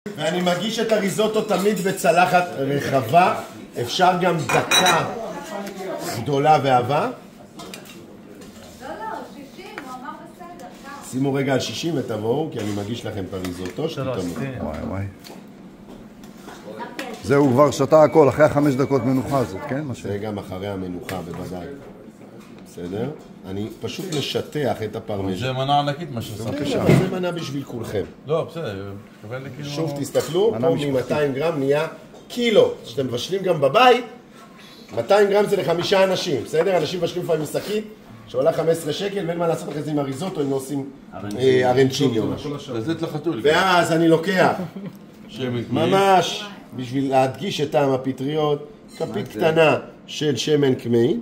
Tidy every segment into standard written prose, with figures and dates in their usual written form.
ואני מגיש את הריזוטו תמיד בצלחת רחבה, אפשר גם דקה גדולה ואהבה. לא, 60, הוא אמר בסדר. שימו רגע על 60 ותבואו, כי אני מגיש לכם את הריזוטו שתתאמו. וואי. זהו, כבר שתה הכל, אחרי 5 דקות מנוחה הזאת, כן? זה גם אחרי המנוחה, בוודאי. בסדר? אני פשוט משטח את הפרמיז'ן. זה מנה ענקית מה שעושה. זה מנה בשביל כולכם. לא, בסדר. שוב תסתכלו, פה מ-200 גרם נהיה קילו. כשאתם מבשלים גם בבית, 200 גרם זה ל5 אנשים, בסדר? אנשים מבשלים לפעמים שקית שעולה 15 שקל, ואין מה לעשות אחרי זה עם הריזוטו, אם לא עושים ארנצ'יני או משהו. לזית לחתול. ואז אני לוקח, ממש בשביל להדגיש את טעם הפטריות, כפית קטנה של שמן קמי.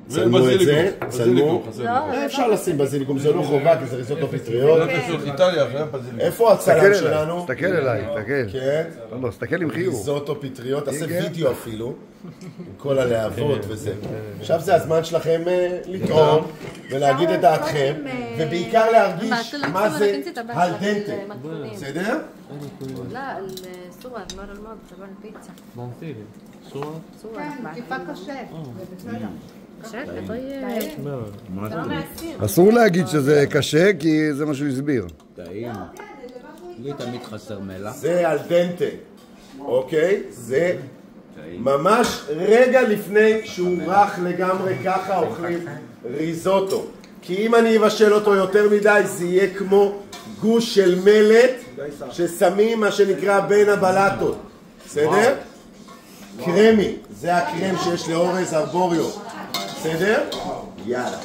צלמו את זה, צלמו. אפשר לשים בזיליקום, זה לא חובה כי זה ריזוטו פטריות. איפה הצלם שלנו? תסתכל אליי, תסתכל. כן. לא, תסתכל עם חיוך. ריזוטו פטריות, תעשה וידאו אפילו, עם כל הלהבות וזה. עכשיו זה הזמן שלכם לטעום ולהגיד את דעתכם, ובעיקר להרגיש מה זה על דנטה. בסדר? لا الصور المرة الماضية تبع البيتزا بنسيلي صور صور كيفك الشيف شكله طيب אסור להגיד שזה קשה, כי זה מה שהוא הסביר. טעים. לי תמיד חסר מלח. זה על דנטה, אוקיי? זה ממש רגע לפני שהוא רך לגמרי, ככה אוכלים ריזוטו. כי אם אני אבשל אותו יותר מדי, זה יהיה כמו גוש של מלט ששמים מה שנקרא בין הבלטות. בסדר? קרמי, זה הקרם שיש לאורז ארבוריו. בסדר? יאללה.